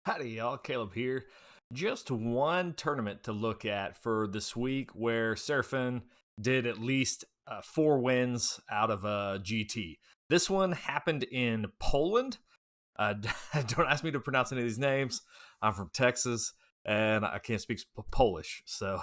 Howdy, y'all. Caleb here. Just one tournament to look at for this week where Seraphon did at least 4 wins out of a GT. This one happened in Poland. Don't ask me to pronounce any of these names. I'm from Texas and I can't speak Polish. So,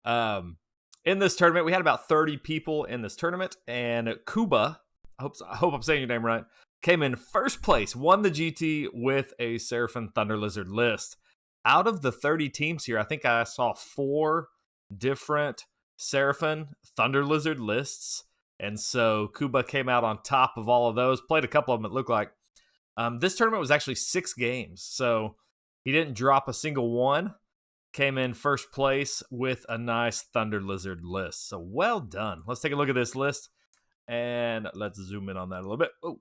in this tournament, we had about 30 people in this tournament, and Kuba, I hope I'm saying your name right, came in first place, won the GT with a Seraphon Thunder Lizard list. Out of the 30 teams here, I think I saw 4 different Seraphon Thunder Lizard lists. And so Kuba came out on top of all of those, played a couple of them, it looked like. This tournament was actually 6 games, so he didn't drop a single one. Came in first place with a nice Thunder Lizard list. So well done. Let's take a look at this list, and let's zoom in on that a little bit. Oh.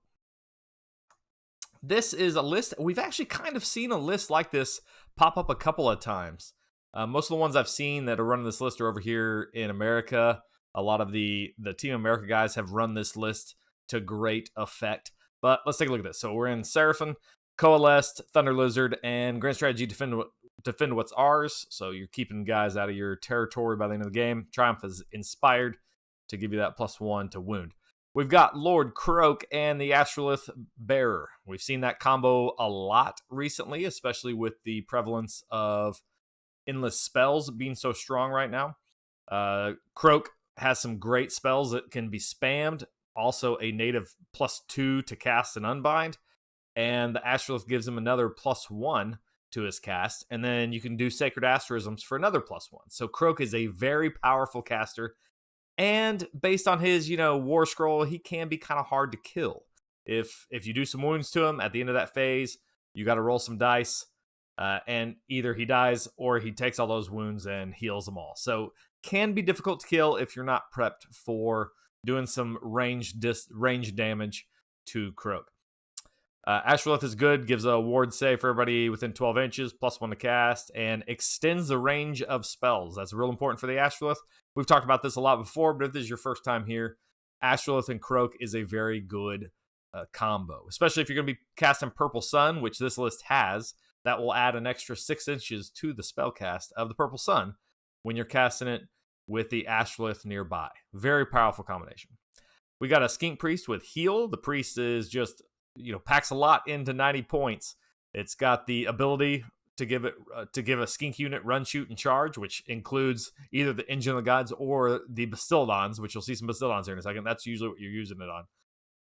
This is a list. We've actually kind of seen a list like this pop up a couple of times. Most of the ones I've seen that are running this list are over here in America. A lot of the Team America guys have run this list to great effect. But let's take a look at this. So we're in Seraphon, Coalesced, Thunder Lizard, and Grand Strategy defend what's ours. So you're keeping guys out of your territory by the end of the game. Triumph is Inspired to give you that +1 to wound. We've got Lord Kroak and the Astrolith Bearer. We've seen that combo a lot recently, especially with the prevalence of endless spells being so strong right now. Kroak has some great spells that can be spammed. Also a native +2 to cast and unbind. And the Astrolith gives him another +1 to his cast. And then you can do Sacred Asterisms for another +1. So Kroak is a very powerful caster. And based on his, War Scroll, he can be kind of hard to kill. If you do some wounds to him at the end of that phase, you got to roll some dice, and either he dies or he takes all those wounds and heals them all. So can be difficult to kill if you're not prepped for doing some range damage to Kroak. Astrolith is good, gives a ward save for everybody within 12 inches, +1 to cast, and extends the range of spells. That's real important for the Astrolith. We've talked about this a lot before, but if this is your first time here, Astrolith and Kroak is a very good combo, especially if you're going to be casting Purple Sun, which this list has. That will add an extra 6 inches to the spell cast of the Purple Sun when you're casting it with the Astrolith nearby. Very powerful combination. We got a Skink Priest with Heal. The Priest is just, packs a lot into 90 points. It's got the ability to give a skink unit run, shoot, and charge, which includes either the Engine of the Gods or the Bastiladons, which you'll see some Bastiladons here in a second. That's usually what you're using it on.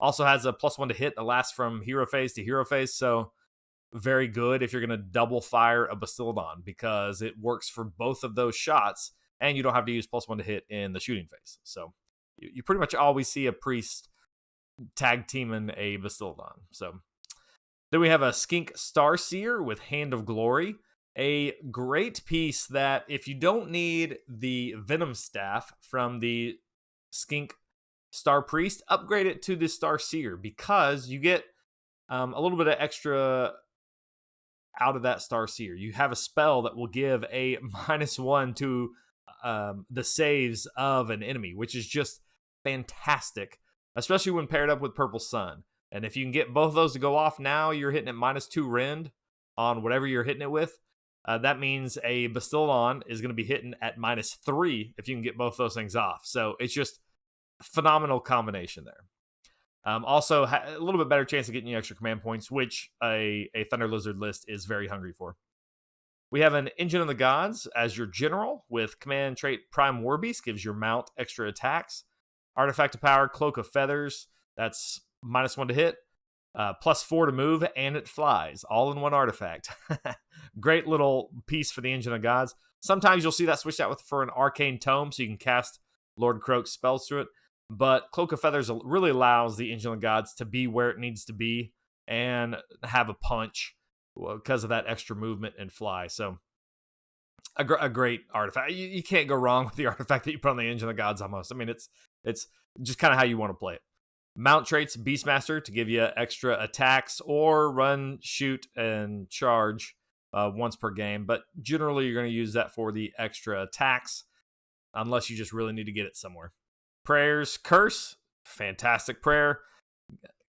Also has a +1 to hit that lasts from hero phase to hero phase, so very good if you're going to double fire a Bastiladon because it works for both of those shots, and you don't have to use +1 to hit in the shooting phase. So you pretty much always see a Priest tag teaming a Bastiladon. So then we have a Skink Starseer with Hand of Glory, a great piece that if you don't need the Venom Staff from the Skink Star Priest, upgrade it to the Starseer because you get a little bit of extra out of that Starseer. You have a spell that will give a -1 to the saves of an enemy, which is just fantastic, especially when paired up with Purple Sun. And if you can get both of those to go off now, you're hitting at -2 rend on whatever you're hitting it with. That means a Bastiladon is going to be hitting at -3 if you can get both those things off. So it's just a phenomenal combination there. Also, a little bit better chance of getting you extra command points, which a Thunder Lizard list is very hungry for. We have an Engine of the Gods as your general with command trait Prime Warbeast, gives your mount extra attacks. Artifact of Power, Cloak of Feathers, that's -1 to hit, +4 to move, and it flies, all in one artifact. Great little piece for the Engine of Gods. Sometimes you'll see that switched out for an Arcane Tome, so you can cast Lord Kroak's spells through it. But Cloak of Feathers really allows the Engine of Gods to be where it needs to be and have a punch because of that extra movement and fly. So a great artifact. You can't go wrong with the artifact that you put on the Engine of Gods almost. I mean, it's just kind of how you want to play it. Mount traits Beastmaster to give you extra attacks or run, shoot, and charge once per game. But generally, you're going to use that for the extra attacks unless you just really need to get it somewhere. Prayers Curse, fantastic prayer.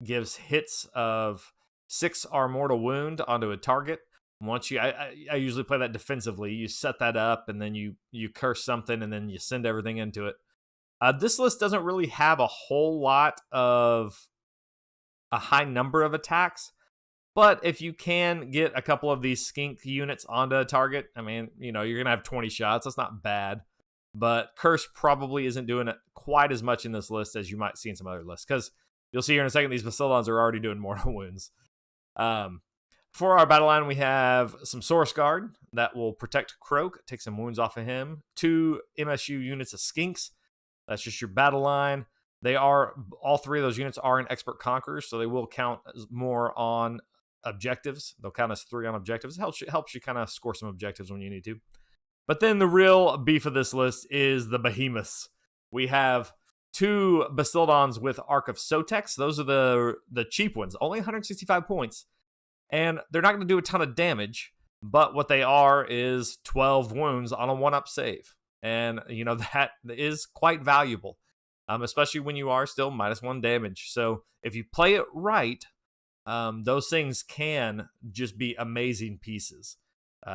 Gives hits of 6 are mortal wound onto a target. Once you, I usually play that defensively. You set that up, and then you curse something, and then you send everything into it. This list doesn't really have a whole lot of a high number of attacks, but if you can get a couple of these skink units onto a target, I mean, you know, you're going to have 20 shots. That's not bad. But Curse probably isn't doing it quite as much in this list as you might see in some other lists, because you'll see here in a second, these Bastiladons are already doing mortal wounds. For our battle line, we have some Source Guard that will protect Kroak, take some wounds off of him. 2 MSU units of Skinks. That's just your battle line. They are, all 3 of those units are in Expert Conquerors, so they will count more on objectives. They'll count as 3 on objectives. It helps you kind of score some objectives when you need to. But then the real beef of this list is the Behemoths. We have 2 Bastiladons with Arc of Sotex. Those are the cheap ones, only 165 points. And they're not going to do a ton of damage, but what they are is 12 wounds on a 1-up save. And, you know, that is quite valuable, especially when you are still -1 damage. So if you play it right, those things can just be amazing pieces.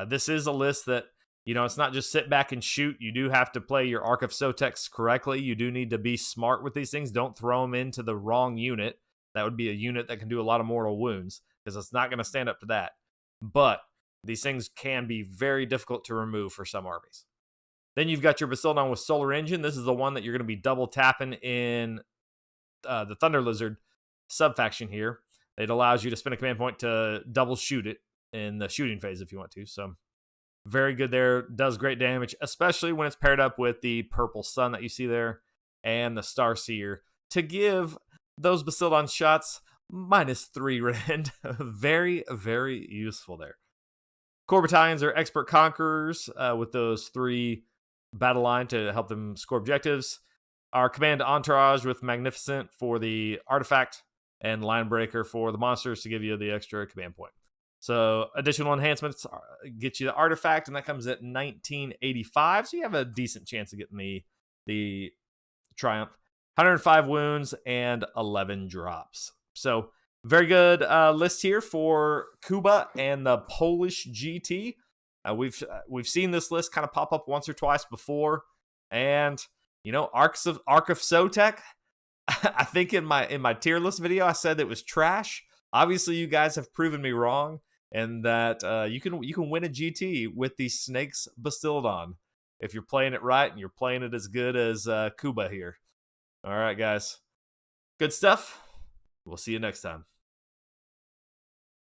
This is a list that, you know, it's not just sit back and shoot. You do have to play your Arc of Sotex correctly. You do need to be smart with these things. Don't throw them into the wrong unit. That would be a unit that can do a lot of mortal wounds, because it's not going to stand up to that. But these things can be very difficult to remove for some armies. Then you've got your Bastiladon with Solar Engine. This is the one that you're going to be double tapping in the Thunder Lizard sub-faction here. It allows you to spend a command point to double shoot it in the shooting phase if you want to. So very good there. Does great damage, especially when it's paired up with the Purple Sun that you see there and the Starseer to give those Bastiladon shots -3 rend. Very, very useful there. Core battalions are Expert Conquerors with those 3 battle line to help them score objectives. Our Command Entourage with Magnificent for the artifact, and Line Breaker for the monsters to give you the extra command point. So additional enhancements get you the artifact, and that comes at 1985. So you have a decent chance of getting the Triumph. 105 wounds and 11 drops. So very good list here for Kuba and the Polish GT. We've seen this list kind of pop up once or twice before, and you know, Arc of Sotek. I think in my tier list video I said it was trash. Obviously, you guys have proven me wrong, and that you can win a GT with the Snakes Bastiladon if you're playing it right and you're playing it as good as Kuba here. All right, guys. Good stuff. We'll see you next time.